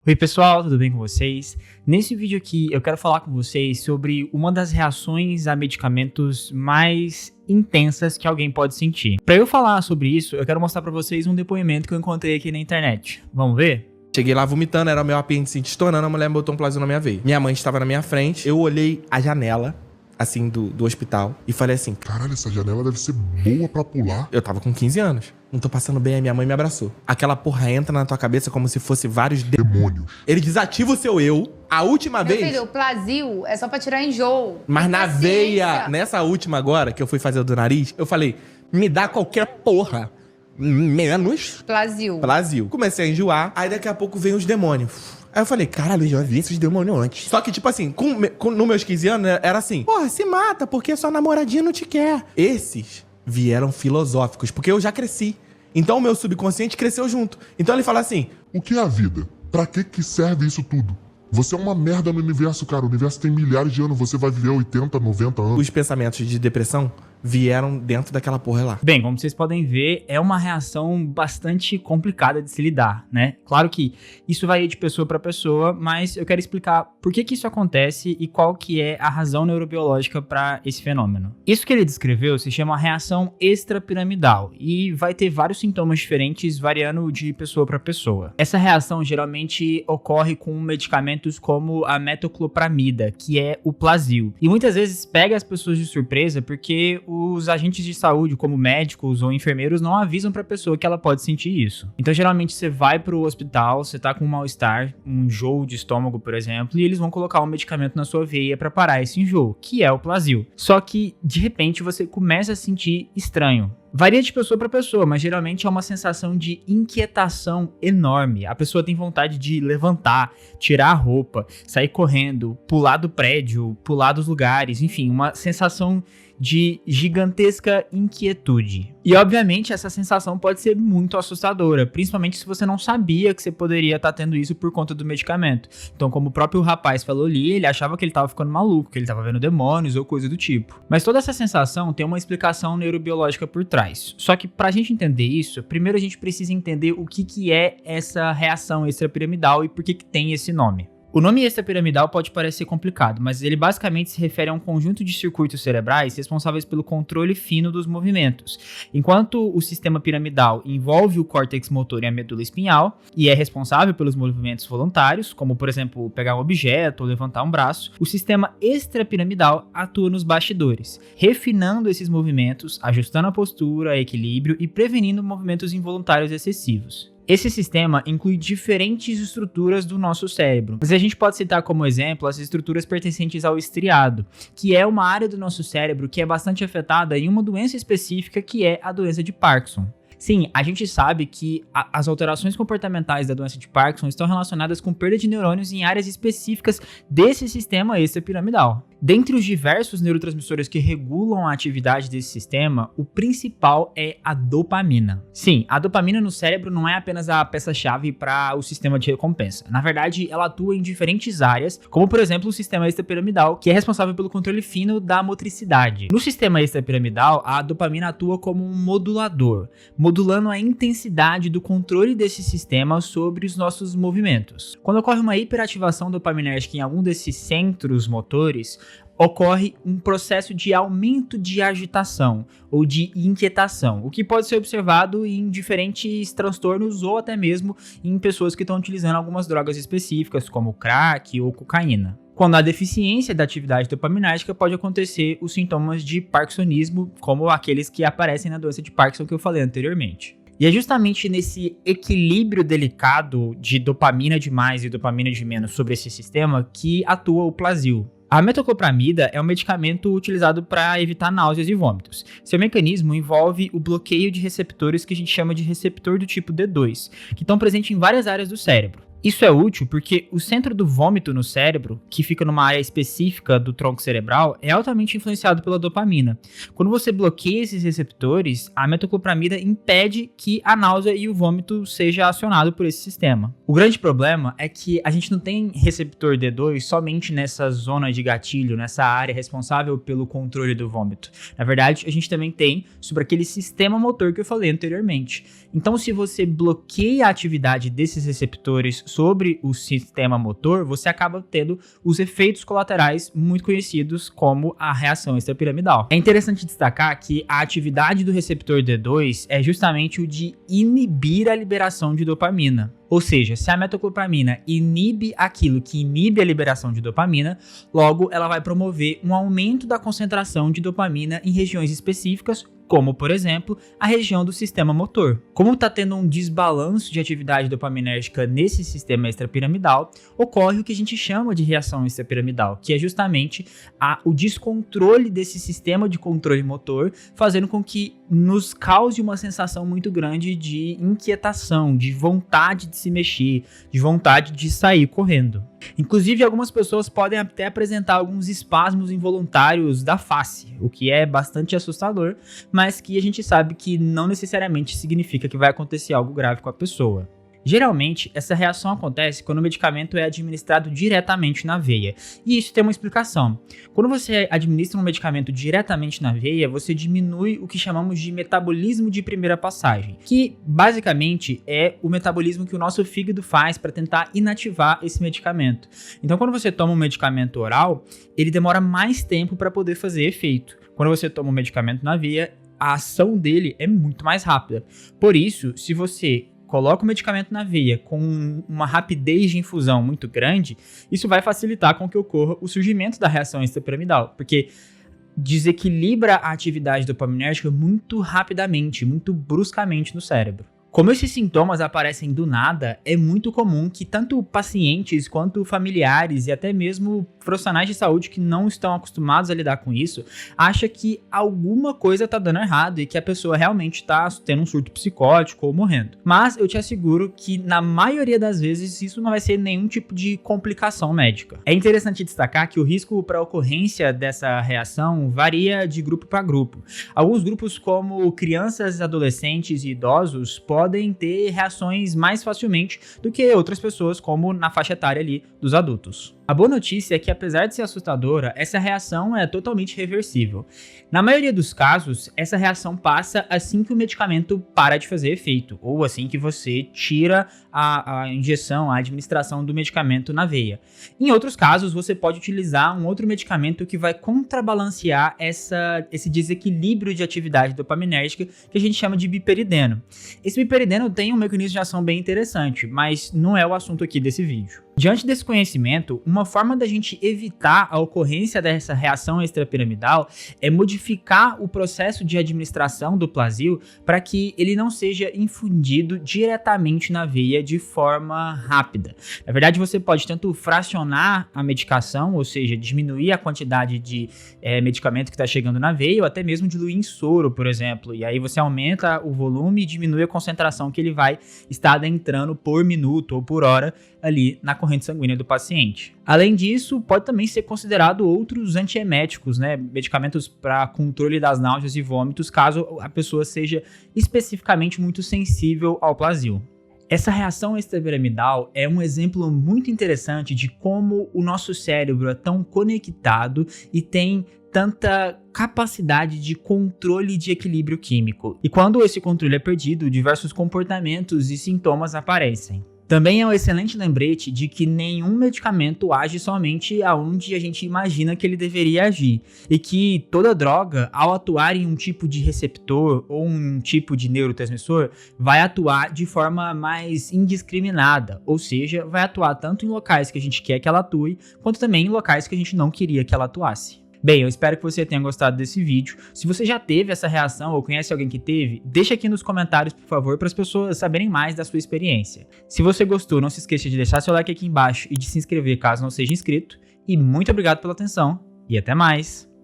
Oi pessoal, tudo bem com vocês? Nesse vídeo aqui eu quero falar com vocês sobre uma das reações a medicamentos mais intensas que alguém pode sentir. Para eu falar sobre isso, eu quero mostrar para vocês um depoimento que eu encontrei aqui na internet. Vamos ver? Cheguei lá vomitando, era o meu apêndice estourando, a mulher me botou um plasma na minha veia. Minha mãe estava na minha frente, eu olhei a janela, assim, do hospital, e falei assim: caralho, essa janela deve ser boa pra pular. Eu tava com 15 anos. Não tô passando bem, aí minha mãe me abraçou. Aquela porra entra na tua cabeça como se fosse vários demônios. Ele desativa o seu eu. A última vez... Meu filho, o Plasil é só pra tirar enjoo. Mas na veia, nessa última agora, que eu fui fazer o do nariz, eu falei: me dá qualquer porra. Menos... Plasil. Comecei a enjoar, aí daqui a pouco vem os demônios. Aí eu falei: caralho, eu já vi esses demônios antes. Só que, tipo assim, no meus 15 anos, era assim: porra, se mata, porque sua namoradinha não te quer. Esses vieram filosóficos, porque eu já cresci. Então o meu subconsciente cresceu junto. Então ele fala assim: o que é a vida? Pra que serve isso tudo? Você é uma merda no universo, cara. O universo tem milhares de anos, você vai viver 80, 90 anos. Os pensamentos de depressão vieram dentro daquela porra lá. Bem, como vocês podem ver, é uma reação bastante complicada de se lidar, né? Claro que isso varia de pessoa para pessoa, mas eu quero explicar por que isso acontece e qual que é a razão neurobiológica para esse fenômeno. Isso que ele descreveu se chama reação extrapiramidal e vai ter vários sintomas diferentes variando de pessoa para pessoa. Essa reação geralmente ocorre com medicamentos como a metoclopramida, que é o Plasil. E muitas vezes pega as pessoas de surpresa porque os agentes de saúde, como médicos ou enfermeiros, não avisam pra pessoa que ela pode sentir isso. Então, geralmente, você vai pro hospital, você tá com um mal-estar, um enjoo de estômago, por exemplo, e eles vão colocar um medicamento na sua veia pra parar esse enjoo, que é o Plasil. Só que, de repente, você começa a sentir estranho. Varia de pessoa para pessoa, mas geralmente é uma sensação de inquietação enorme. A pessoa tem vontade de levantar, tirar a roupa, sair correndo, pular do prédio, pular dos lugares, enfim, uma sensação de gigantesca inquietude. E obviamente essa sensação pode ser muito assustadora, principalmente se você não sabia que você poderia estar tendo isso por conta do medicamento. Então, como o próprio rapaz falou ali, ele achava que ele estava ficando maluco, que ele estava vendo demônios ou coisa do tipo. Mas toda essa sensação tem uma explicação neurobiológica por trás. Só que pra gente entender isso, primeiro a gente precisa entender o que é essa reação extrapiramidal e por que tem esse nome. O nome extrapiramidal pode parecer complicado, mas ele basicamente se refere a um conjunto de circuitos cerebrais responsáveis pelo controle fino dos movimentos. Enquanto o sistema piramidal envolve o córtex motor e a medula espinhal, e é responsável pelos movimentos voluntários, como por exemplo pegar um objeto ou levantar um braço, o sistema extrapiramidal atua nos bastidores, refinando esses movimentos, ajustando a postura, equilíbrio e prevenindo movimentos involuntários excessivos. Esse sistema inclui diferentes estruturas do nosso cérebro, mas a gente pode citar como exemplo as estruturas pertencentes ao estriado, que é uma área do nosso cérebro que é bastante afetada em uma doença específica, que é a doença de Parkinson. Sim, a gente sabe que as alterações comportamentais da doença de Parkinson estão relacionadas com perda de neurônios em áreas específicas desse sistema extrapiramidal. Dentre os diversos neurotransmissores que regulam a atividade desse sistema, o principal é a dopamina. Sim, a dopamina no cérebro não é apenas a peça-chave para o sistema de recompensa. Na verdade, ela atua em diferentes áreas, como por exemplo o sistema extrapiramidal, que é responsável pelo controle fino da motricidade. No sistema extrapiramidal, a dopamina atua como um modulador, modulando a intensidade do controle desse sistema sobre os nossos movimentos. Quando ocorre uma hiperativação dopaminérgica em algum desses centros motores, ocorre um processo de aumento de agitação ou de inquietação, o que pode ser observado em diferentes transtornos ou até mesmo em pessoas que estão utilizando algumas drogas específicas, como crack ou cocaína. Quando há deficiência da atividade dopaminérgica, pode acontecer os sintomas de parkinsonismo, como aqueles que aparecem na doença de Parkinson que eu falei anteriormente. E é justamente nesse equilíbrio delicado de dopamina de mais e dopamina de menos sobre esse sistema que atua o Plasil. A metoclopramida é um medicamento utilizado para evitar náuseas e vômitos. Seu mecanismo envolve o bloqueio de receptores que a gente chama de receptor do tipo D2, que estão presentes em várias áreas do cérebro. Isso é útil porque o centro do vômito no cérebro, que fica numa área específica do tronco cerebral, é altamente influenciado pela dopamina. Quando você bloqueia esses receptores, a metoclopramida impede que a náusea e o vômito seja acionado por esse sistema. O grande problema é que a gente não tem receptor D2 somente nessa zona de gatilho, nessa área responsável pelo controle do vômito. Na verdade, a gente também tem sobre aquele sistema motor que eu falei anteriormente. Então, se você bloqueia a atividade desses receptores sobre o sistema motor, você acaba tendo os efeitos colaterais muito conhecidos como a reação extrapiramidal. É interessante destacar que a atividade do receptor D2 é justamente o de inibir a liberação de dopamina. Ou seja, se a metoclopramina inibe aquilo que inibe a liberação de dopamina, logo ela vai promover um aumento da concentração de dopamina em regiões específicas, como, por exemplo, a região do sistema motor. Como está tendo um desbalanço de atividade dopaminérgica nesse sistema extrapiramidal, ocorre o que a gente chama de reação extrapiramidal, que é justamente o descontrole desse sistema de controle motor, fazendo com que nos cause uma sensação muito grande de inquietação, de vontade de se mexer, de vontade de sair correndo. Inclusive, algumas pessoas podem até apresentar alguns espasmos involuntários da face, o que é bastante assustador, mas que a gente sabe que não necessariamente significa que vai acontecer algo grave com a pessoa. Geralmente, essa reação acontece quando o medicamento é administrado diretamente na veia, e isso tem uma explicação. Quando você administra um medicamento diretamente na veia, você diminui o que chamamos de metabolismo de primeira passagem, que basicamente é o metabolismo que o nosso fígado faz para tentar inativar esse medicamento. Então, quando você toma um medicamento oral, ele demora mais tempo para poder fazer efeito. Quando você toma um medicamento na veia, a ação dele é muito mais rápida. Por isso, se você coloca o medicamento na veia com uma rapidez de infusão muito grande, isso vai facilitar com que ocorra o surgimento da reação extrapiramidal, porque desequilibra a atividade dopaminérgica muito rapidamente, muito bruscamente no cérebro. Como esses sintomas aparecem do nada, é muito comum que tanto pacientes quanto familiares e até mesmo profissionais de saúde que não estão acostumados a lidar com isso, acham que alguma coisa está dando errado e que a pessoa realmente está tendo um surto psicótico ou morrendo. Mas eu te asseguro que na maioria das vezes isso não vai ser nenhum tipo de complicação médica. É interessante destacar que o risco para a ocorrência dessa reação varia de grupo para grupo. Alguns grupos, como crianças, adolescentes e idosos, podem ter reações mais facilmente do que outras pessoas, como na faixa etária ali dos adultos. A boa notícia é que, apesar de ser assustadora, essa reação é totalmente reversível. Na maioria dos casos, essa reação passa assim que o medicamento para de fazer efeito, ou assim que você tira a injeção, a administração do medicamento na veia. Em outros casos, você pode utilizar um outro medicamento que vai contrabalancear esse desequilíbrio de atividade dopaminérgica que a gente chama de biperideno. Esse biperideno tem um mecanismo de ação bem interessante, mas não é o assunto aqui desse vídeo. Diante desse conhecimento, uma forma da gente evitar a ocorrência dessa reação extrapiramidal é modificar o processo de administração do Plasil para que ele não seja infundido diretamente na veia de forma rápida. Na verdade, você pode tanto fracionar a medicação, ou seja, diminuir a quantidade de medicamento que está chegando na veia, ou até mesmo diluir em soro, por exemplo. E aí você aumenta o volume e diminui a concentração que ele vai estar adentrando por minuto ou por hora ali na corrente sanguínea do paciente. Além disso, pode também ser considerado outros antieméticos, né? Medicamentos para controle das náuseas e vômitos, caso a pessoa seja especificamente muito sensível ao Plasil. Essa reação extrapiramidal é um exemplo muito interessante de como o nosso cérebro é tão conectado e tem tanta capacidade de controle de equilíbrio químico. E quando esse controle é perdido, diversos comportamentos e sintomas aparecem. Também é um excelente lembrete de que nenhum medicamento age somente aonde a gente imagina que ele deveria agir, e que toda droga, ao atuar em um tipo de receptor ou um tipo de neurotransmissor, vai atuar de forma mais indiscriminada, ou seja, vai atuar tanto em locais que a gente quer que ela atue, quanto também em locais que a gente não queria que ela atuasse. Bem, eu espero que você tenha gostado desse vídeo. Se você já teve essa reação ou conhece alguém que teve, deixa aqui nos comentários, por favor, para as pessoas saberem mais da sua experiência. Se você gostou, não se esqueça de deixar seu like aqui embaixo e de se inscrever caso não seja inscrito. E muito obrigado pela atenção e até mais!